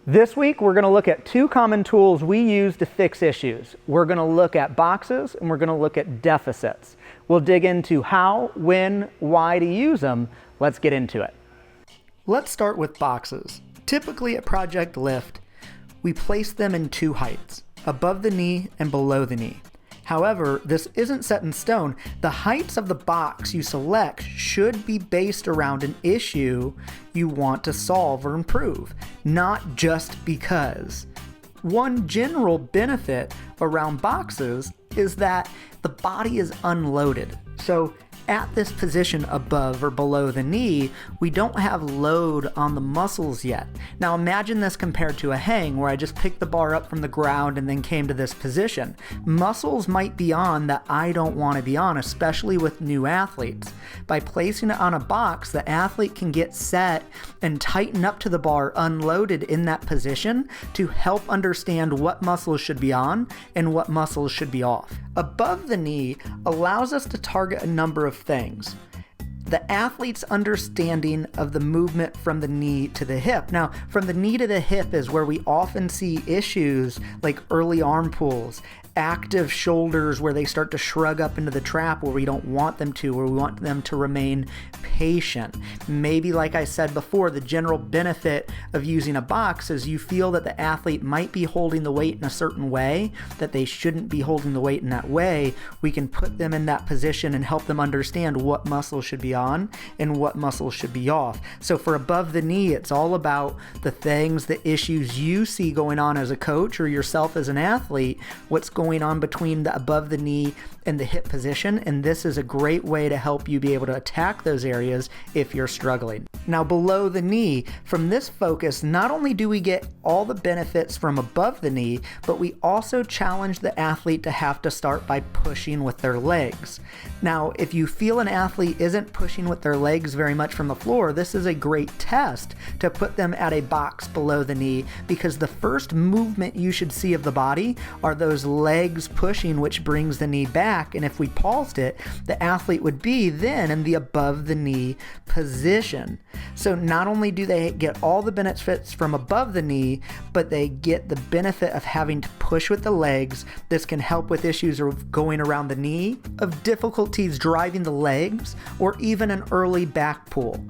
This week, we're going to look at two common tools we use to fix issues. We're going to look at boxes and we're going to look at deficits. We'll dig into how, when, why to use them. Let's get into it. Let's start with boxes. Typically at Project Lift, we place them in two heights, above the knee and below the knee. However, this isn't set in stone. The heights of the box you select should be based around an issue you want to solve or improve, not just because. One general benefit around boxes is that the body is unloaded. So at this position above or below the knee, we don't have load on the muscles yet. Now imagine this compared to a hang where I just picked the bar up from the ground and then came to this position. Muscles might be on that I don't want to be on, especially with new athletes. By placing it on a box, the athlete can get set and tighten up to the bar unloaded in that position to help understand what muscles should be on and what muscles should be off. Above the knee allows us to target a number of things. The athlete's understanding of the movement from the knee to the hip. Now, from the knee to the hip is where we often see issues like early arm pulls, active shoulders where they start to shrug up into the trap where we don't want them to, where we want them to remain patient. Maybe, like I said before, the general benefit of using a box is you feel that the athlete might be holding the weight in a certain way, that they shouldn't be holding the weight in that way. We can put them in that position and help them understand what muscles should be on and what muscles should be off. So for above the knee, it's all about the things, the issues you see going on as a coach or yourself as an athlete, what's going on between the above the knee and the hip position, and this is a great way to help you be able to attack those areas if you're struggling. Now below the knee, from this focus, not only do we get all the benefits from above the knee, but we also challenge the athlete to have to start by pushing with their legs. Now, if you feel an athlete isn't pushing with their legs very much from the floor, this is a great test to put them at a box below the knee, because the first movement you should see of the body are those legs pushing, which brings the knee back. And if we paused it, the athlete would be then in the above the knee position. So not only do they get all the benefits from above the knee, but they get the benefit of having to push with the legs. This can help with issues of going around the knee, of difficulties driving the legs, or even an early back pull.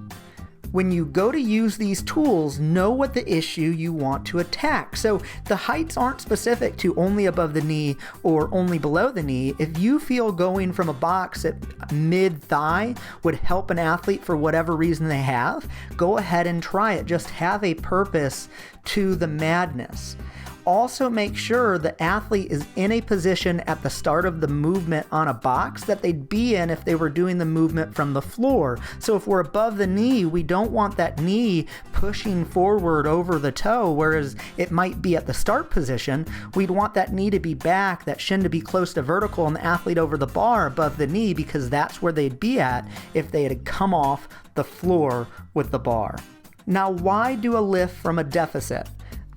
When you go to use these tools, know what the issue you want to attack. So the heights aren't specific to only above the knee or only below the knee. If you feel going from a box at mid-thigh would help an athlete for whatever reason they have, go ahead and try it. Just have a purpose to the madness. Also make sure the athlete is in a position at the start of the movement on a box that they'd be in if they were doing the movement from the floor. So if we're above the knee, we don't want that knee pushing forward over the toe, whereas it might be at the start position. We'd want that knee to be back, that shin to be close to vertical, and the athlete over the bar above the knee, because that's where they'd be at if they had come off the floor with the bar. Now, why do a lift from a deficit?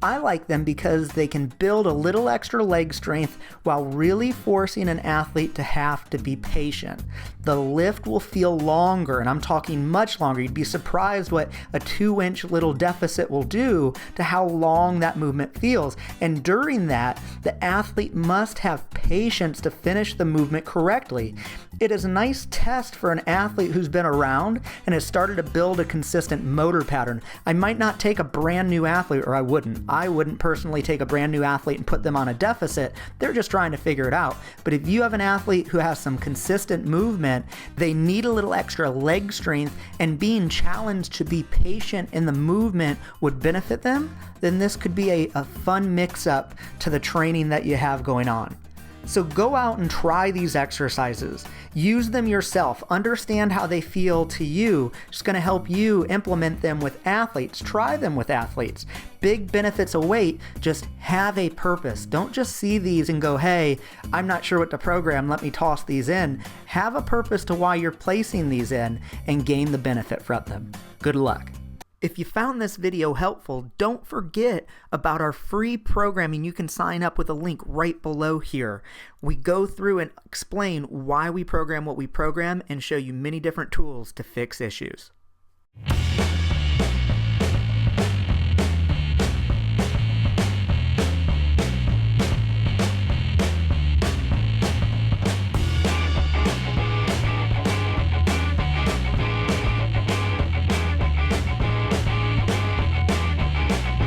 I like them because they can build a little extra leg strength while really forcing an athlete to have to be patient. The lift will feel longer, and I'm talking much longer. You'd be surprised what a 2-inch little deficit will do to how long that movement feels. And during that, the athlete must have patience to finish the movement correctly. It is a nice test for an athlete who's been around and has started to build a consistent motor pattern. I might not take a brand new athlete, or I wouldn't personally take a brand new athlete and put them on a deficit. They're just trying to figure it out. But if you have an athlete who has some consistent movement, they need a little extra leg strength, and being challenged to be patient in the movement would benefit them, then this could be a fun mix-up to the training that you have going on. So go out and try these exercises. Use them yourself. Understand how they feel to you. It's going to help you implement them with athletes. Try them with athletes. Big benefits await. Just have a purpose. Don't just see these and go, hey, I'm not sure what to program. Let me toss these in. Have a purpose to why you're placing these in and gain the benefit from them. Good luck. If you found this video helpful, don't forget about our free programming. You can sign up with a link right below here. We go through and explain why we program what we program and show you many different tools to fix issues.